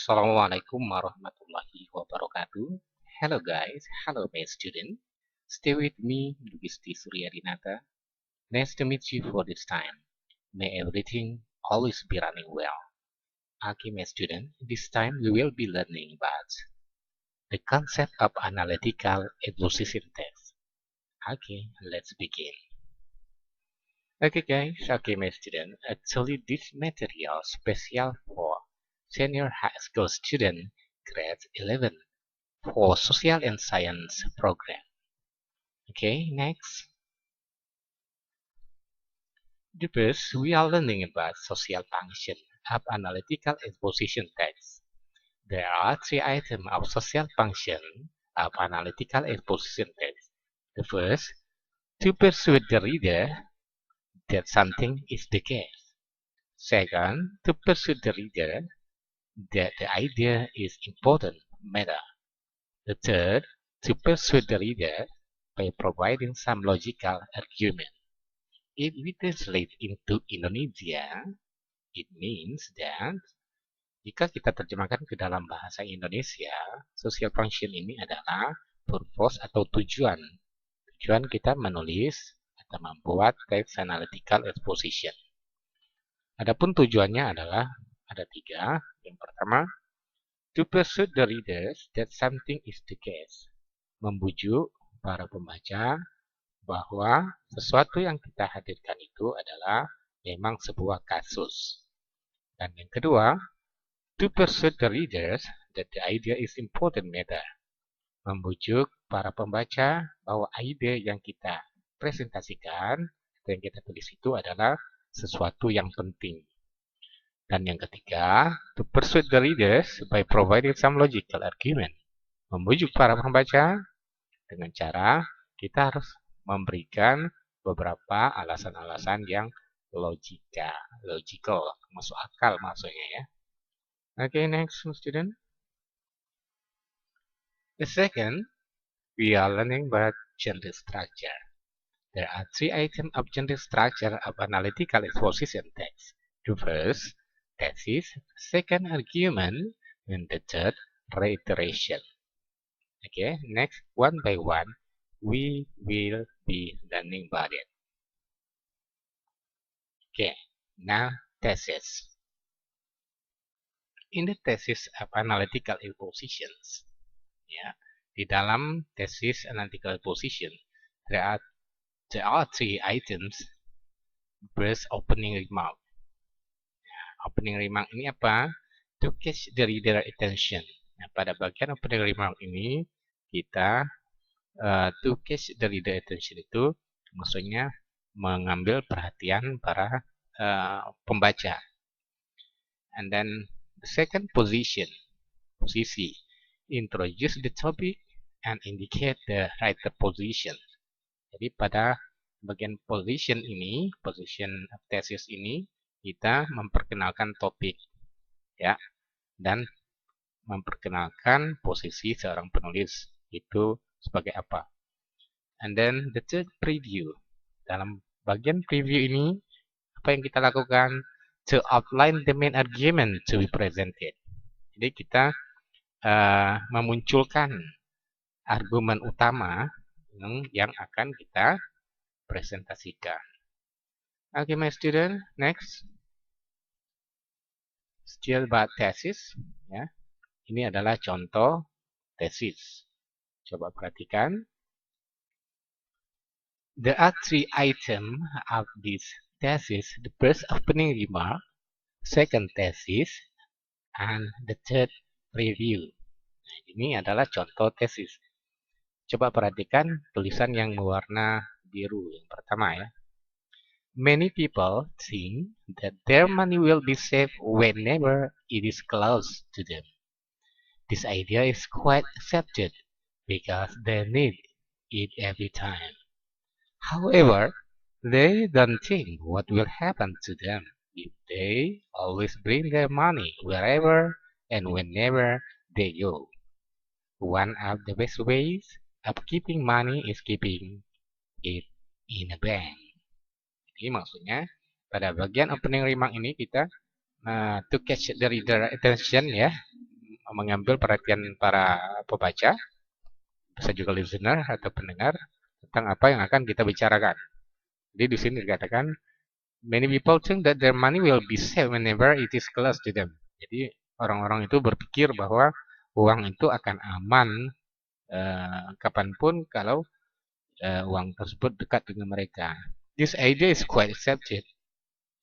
Assalamualaikum warahmatullahi wabarakatuh. Hello guys, hello my student. Stay with me, Lugisti Suryadinata. Nice to meet you for this time. May everything always be running well. Okay, my student, this time we will be learning about the concept of analytical exposition test. Okay, let's begin. Okay guys, okay my student, actually this material special for senior high school student grade 11 for social and science program. Okay, next. The first, we are learning about social function of analytical exposition text. There are three items of social function of analytical exposition text. The first, to persuade the reader that something is the case. Second, to persuade the reader that the idea is important matter. The third, to persuade the reader by providing some logical argument. If we translate into Indonesia, it means that jika kita terjemahkan ke dalam bahasa Indonesia, social function ini adalah purpose atau tujuan. Tujuan kita menulis atau membuat text analytical exposition. Adapun tujuannya adalah ada tiga. Yang pertama, to persuade the readers that something is the case. Membujuk para pembaca bahwa sesuatu yang kita hadirkan itu adalah memang sebuah kasus. Dan yang kedua, to persuade the readers that the idea is important matter. Membujuk para pembaca bahwa ide yang kita presentasikan, yang kita tulis itu adalah sesuatu yang penting. Dan yang ketiga, to persuade the readers by providing some logical argument. Membujuk para pembaca dengan cara kita harus memberikan beberapa alasan-alasan yang logical, masuk akal maksudnya ya. Okay, next student. The second, we are learning about genre structure. There are three items of genre structure of analytical exposition text. The first, thesis, second, argument, and the third, reiteration. Okay, next, one by one, we will be learning about it. Okay, now thesis. In the thesis of analytical expositions, ya, di dalam thesis analytical exposition, there are three items. First, opening remark. Opening remark ini apa? To catch the reader attention. Nah, pada bagian opening remark ini kita to catch the reader attention itu maksudnya mengambil perhatian para pembaca. And then the second position, posisi, introduce the topic and indicate the writer position. Jadi pada bagian position ini, position of thesis ini, kita memperkenalkan topik, ya, dan memperkenalkan posisi seorang penulis itu sebagai apa. And then the third, preview. Dalam bagian preview ini, apa yang kita lakukan? To outline the main argument to be presented. Jadi kita memunculkan argumen utama yang akan kita presentasikan. Okay, my student, next. Still about thesis, ya. Ini adalah contoh tesis. Coba perhatikan. There are three items of this thesis. The first, opening remark, second, thesis, and the third, review. Nah, ini adalah contoh tesis. Coba perhatikan tulisan yang berwarna biru yang pertama ya. Many people think that their money will be safe whenever it is close to them. This idea is quite accepted because they need it every time. However, they don't think what will happen to them if they always bring their money wherever and whenever they go. One of the best ways of keeping money is keeping it in a bank. Jadi maksudnya pada bagian opening remark ini kita to catch the reader attention ya, mengambil perhatian para pembaca, bisa juga listener atau pendengar, tentang apa yang akan kita bicarakan. Jadi di sini dikatakan, many people think that their money will be safe whenever it is close to them. Jadi orang-orang itu berpikir bahwa uang itu akan aman kapanpun kalau uang tersebut dekat dengan mereka. This idea is quite accepted.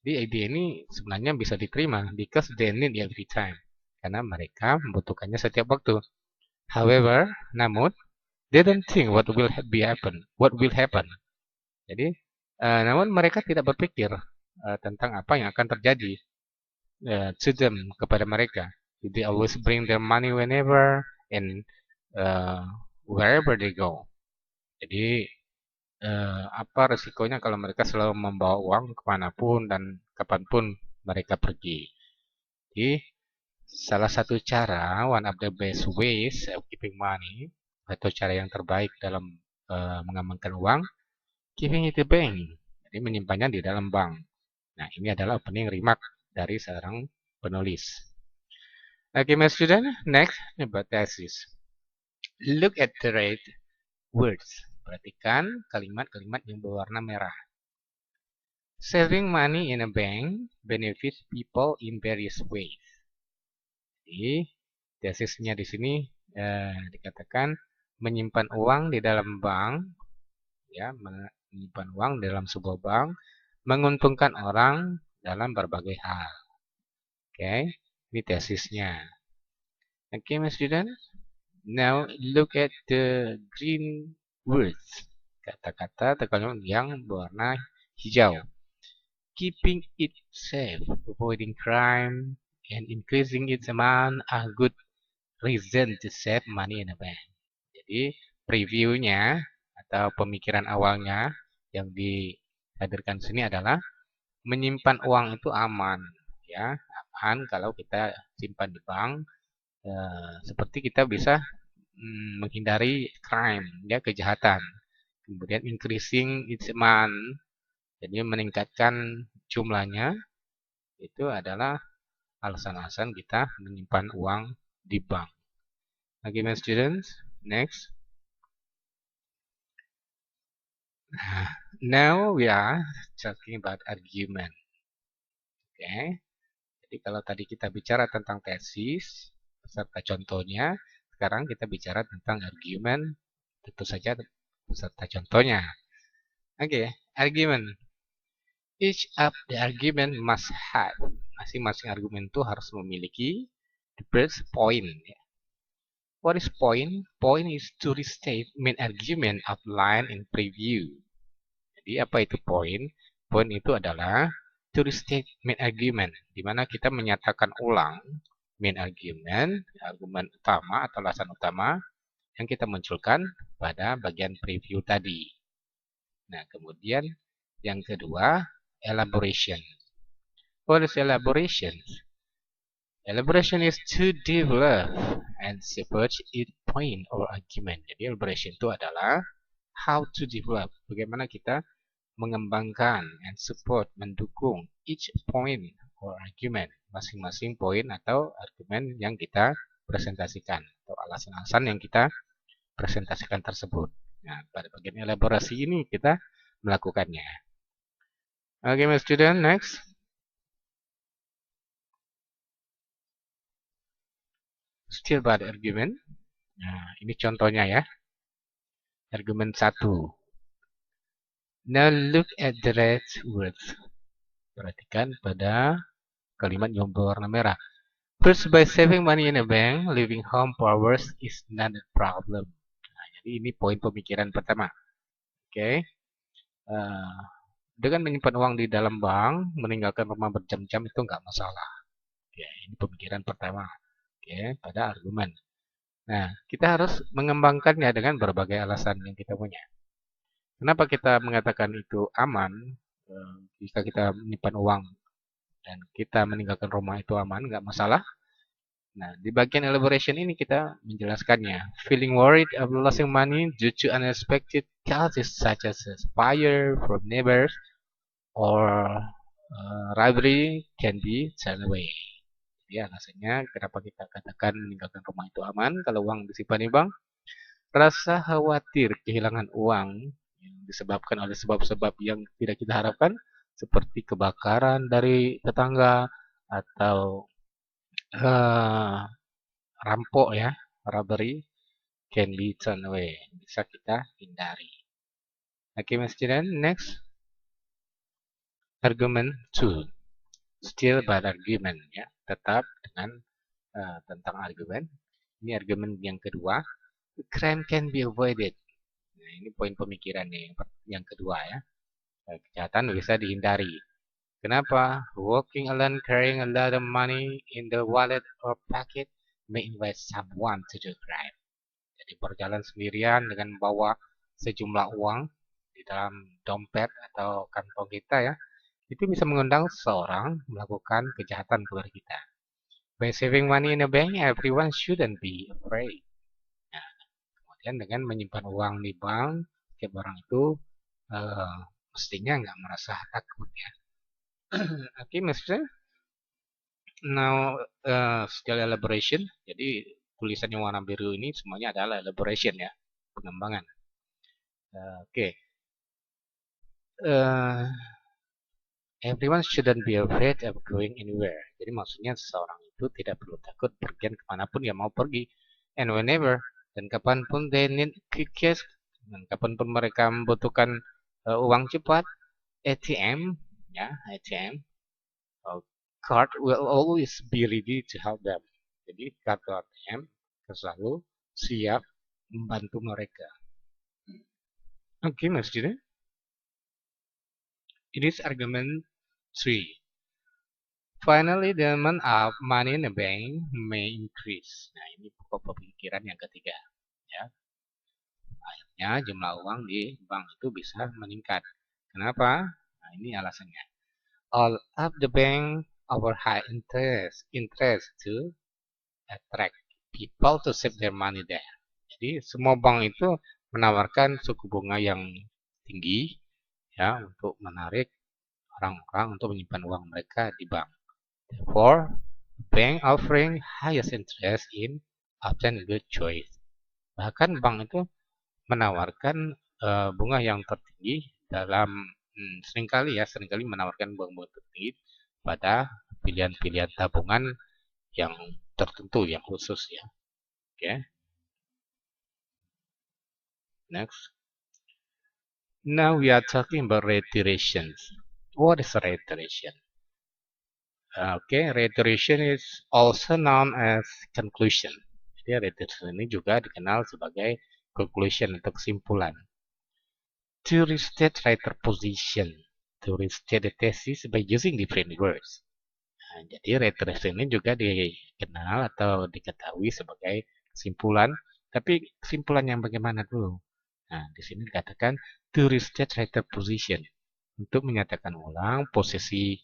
Jadi ide ini sebenarnya bisa diterima because they need every time. Karena mereka membutuhkannya setiap waktu. However, namun, they don't think what will happen. Jadi, namun mereka tidak berpikir tentang apa yang akan terjadi to them, kepada mereka. They always bring their money whenever and wherever they go. Jadi, apa resikonya kalau mereka selalu membawa uang kemanapun dan kapanpun mereka pergi. Jadi, salah satu cara, one of the best ways of keeping money, atau cara yang terbaik dalam mengamankan uang, keeping it in the bank. Jadi menyimpannya di dalam bank. Nah, ini adalah opening remark dari seorang penulis. Okay, my student, next about thesis. Look at the red words. Perhatikan kalimat-kalimat yang berwarna merah. Saving money in a bank benefits people in various ways. Jadi, tesisnya di sini dikatakan menyimpan uang di dalam bank, ya, menyimpan uang dalam sebuah bank menguntungkan orang dalam berbagai hal. Oke, ini tesisnya. Oke, my student. Now look at the green words. Kata-kata atau kalimat yang berwarna hijau. Keeping it safe, avoiding crime, and increasing its amount are good reason to save money in a bank. Jadi previewnya atau pemikiran awalnya yang dihadirkan sini adalah menyimpan uang itu aman, ya, aman kalau kita simpan di bank. Seperti kita bisa menghindari crime, ya, kejahatan. Kemudian increasing its amount, jadi meningkatkan jumlahnya, itu adalah alasan-alasan kita menyimpan uang di bank. Okay, my students, next. Now we are talking about argument. Okay. Jadi kalau tadi kita bicara tentang tesis beserta contohnya, sekarang kita bicara tentang argument, tentu saja beserta contohnya. Okay, argument. Each of the argument must have, masing-masing argumen itu harus memiliki the first point. What is point? Point is to restate main argument outlined in preview. Jadi apa itu point? Point itu adalah to restate main argument, di mana kita menyatakan ulang main argument, argumen utama atau alasan utama yang kita munculkan pada bagian preview tadi. Nah, kemudian yang kedua, elaboration. What is elaboration? Elaboration is to develop and support each point or argument. Jadi elaboration itu adalah how to develop, bagaimana kita mengembangkan and support, mendukung each point or argument, masing-masing poin atau argumen yang kita presentasikan atau alasan-alasan yang kita presentasikan tersebut. Nah, pada bagian elaborasi ini kita melakukannya. Okay, my student, next. Still about argument. Nah, ini contohnya ya. Argumen 1. Now look at the red words. Perhatikan pada kalimat yang berwarna merah. First, by saving money in a bank, leaving home for hours is not a problem. Nah, jadi ini poin pemikiran pertama. Oke. Dengan menyimpan uang di dalam bank, meninggalkan rumah berjam-jam itu nggak masalah. Oke, ini pemikiran pertama. Oke, pada argumen. Nah, kita harus mengembangkannya dengan berbagai alasan yang kita punya. Kenapa kita mengatakan itu aman? Jika kita menyimpan uang dan kita meninggalkan rumah itu aman, nggak masalah. Nah, di bagian elaboration ini kita menjelaskannya. Feeling worried of losing money due to unexpected causes such as fire from neighbors or robbery can be turned away. Ya, alasannya kenapa kita katakan meninggalkan rumah itu aman kalau uang disimpan di bank? Rasa khawatir kehilangan uang yang disebabkan oleh sebab-sebab yang tidak kita harapkan, seperti kebakaran dari tetangga atau rampok ya, robbery, can be turned away. Bisa kita hindari. Oke, Mas Jidan, next. Argument 2. Still bad argument ya, tetap dengan tentang argumen. Ini argumen yang kedua. Crime can be avoided. Nah, ini poin pemikiran nih, yang kedua ya. Kejahatan bisa dihindari. Kenapa? Walking alone carrying a lot of money in the wallet or pocket may invite someone to do crime. Jadi berjalan sendirian dengan membawa sejumlah uang di dalam dompet atau kantong kita ya, itu bisa mengundang seseorang melakukan kejahatan kepada kita. By saving money in a bank, everyone shouldn't be afraid. Nah, kemudian dengan menyimpan uang di bank, setiap orang itu mestinya nggak merasa takut ya. Oke, maksudnya now still elaboration. Jadi tulisan yang warna biru ini semuanya adalah elaboration ya, pengembangan. Oke. Everyone shouldn't be afraid of going anywhere. Jadi maksudnya seseorang itu tidak perlu takut pergi kemanapun dia mau pergi. And whenever, dan kapanpun they need quick cash, dan kapanpun mereka membutuhkan uang cepat, ATM, ya ATM, card will always be ready to help them. Jadi kartu ATM selalu siap membantu mereka. Oke, maksudnya it is argument 3. Finally, the amount of money in the bank may increase. Nah, ini pokok pemikiran yang ketiga. Ya. Akhirnya jumlah uang di bank itu bisa meningkat. Kenapa? Nah, ini alasannya. All of the bank offer high interest to attract people to save their money there. Jadi semua bank itu menawarkan suku bunga yang tinggi ya untuk menarik orang-orang untuk menyimpan uang mereka di bank. Therefore, bank offering highest interest in often a good choice. Bahkan bank itu menawarkan bunga yang tertinggi dalam seringkali menawarkan bunga tertinggi pada pilihan-pilihan tabungan yang tertentu, yang khusus ya. Oke. Okay. Next. Now we are talking about reiterations. What is reiteration? Okay, reiteration is also known as conclusion. Jadi reiteration ini juga dikenal sebagai conclusion atau kesimpulan. To restate writer position, to restate the thesis by using different words. Nah, jadi reiteration ini juga dikenal atau diketahui sebagai kesimpulan, tapi kesimpulan yang bagaimana dulu? Nah, di sini dikatakan to restate writer position, untuk menyatakan ulang posisi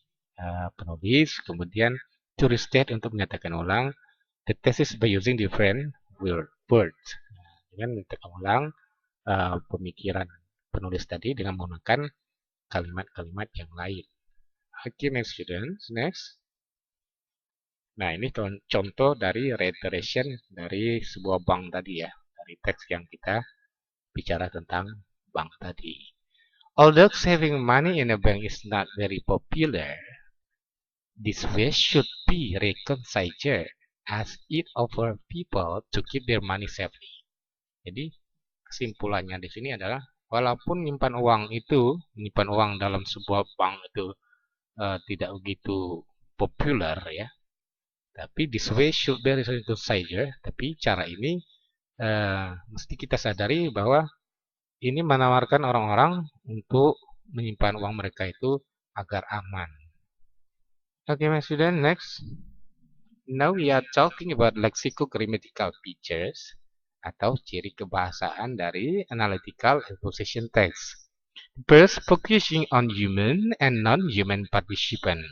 penulis, kemudian to restate untuk menyatakan ulang the thesis by using different words. Dengan menyatakan ulang pemikiran penulis tadi dengan menggunakan kalimat-kalimat yang lain. Okay, next students, next. Nah, ini contoh dari reiteration dari sebuah bank tadi ya, dari teks yang kita bicara tentang bank tadi. Although saving money in a bank is not very popular, this way should be reconsidered as it offers people to keep their money safely. Jadi kesimpulannya di sini adalah walaupun menyimpan uang dalam sebuah bank itu tidak begitu populer ya, tapi this way should be reconsidered. Tapi cara ini mesti kita sadari bahwa ini menawarkan orang-orang untuk menyimpan uang mereka itu agar aman. Okay, my student, next. Now we are talking about lexico-grammatical features atau ciri kebahasaan dari analytical exposition text. First, focusing on human and non-human participant.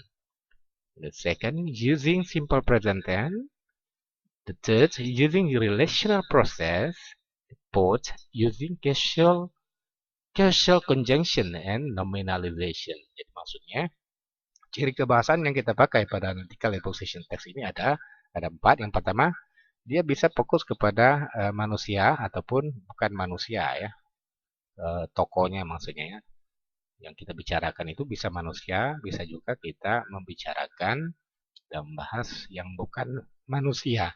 The second, using simple present tense. The third, using relational process. The fourth, using causal conjunction and nominalization. Jadi maksudnya ciri kebahasan yang kita pakai pada analytical exposition text ini ada 4. Yang pertama, dia bisa fokus kepada manusia ataupun bukan manusia ya, tokohnya maksudnya ya. Yang kita bicarakan itu bisa manusia, bisa juga kita membicarakan dan membahas yang bukan manusia.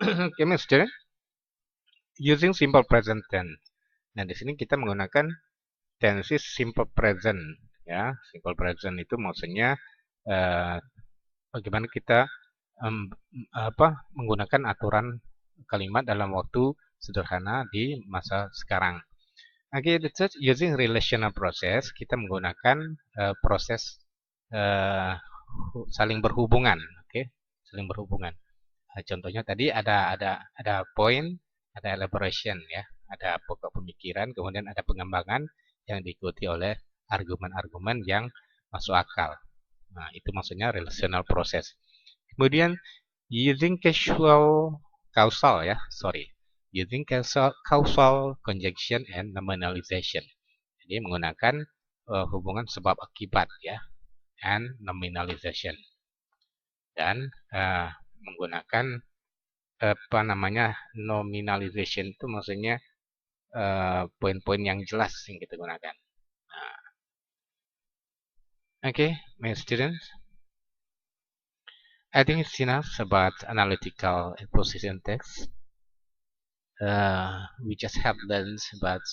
Oke, okay, using simple present tense. Nah, di sini kita menggunakan tenses simple present ya. Simple present itu maksudnya bagaimana kita menggunakan aturan kalimat dalam waktu sederhana di masa sekarang. Oke, the third, using relational process, kita menggunakan proses saling berhubungan. Oke, saling berhubungan. Contohnya tadi ada point, ada elaboration ya, ada pokok pemikiran, kemudian ada pengembangan yang diikuti oleh argumen-argumen yang masuk akal. Nah, itu maksudnya relational process. Kemudian using causal ya, using causal conjunction and nominalization. Jadi menggunakan hubungan sebab akibat ya, and nominalization. Dan menggunakan nominalization itu maksudnya poin-poin yang jelas yang kita gunakan. Okay, my students, I think it's enough about analytical exposition text. We just have learned about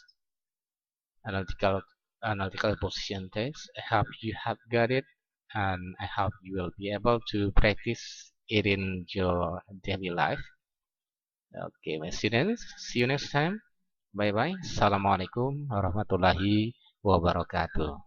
analytical exposition text. I hope you have got it, and I hope you will be able to practice it in your daily life. Okay, my students, see you next time. Bye-bye. Assalamualaikum warahmatullahi wabarakatuh.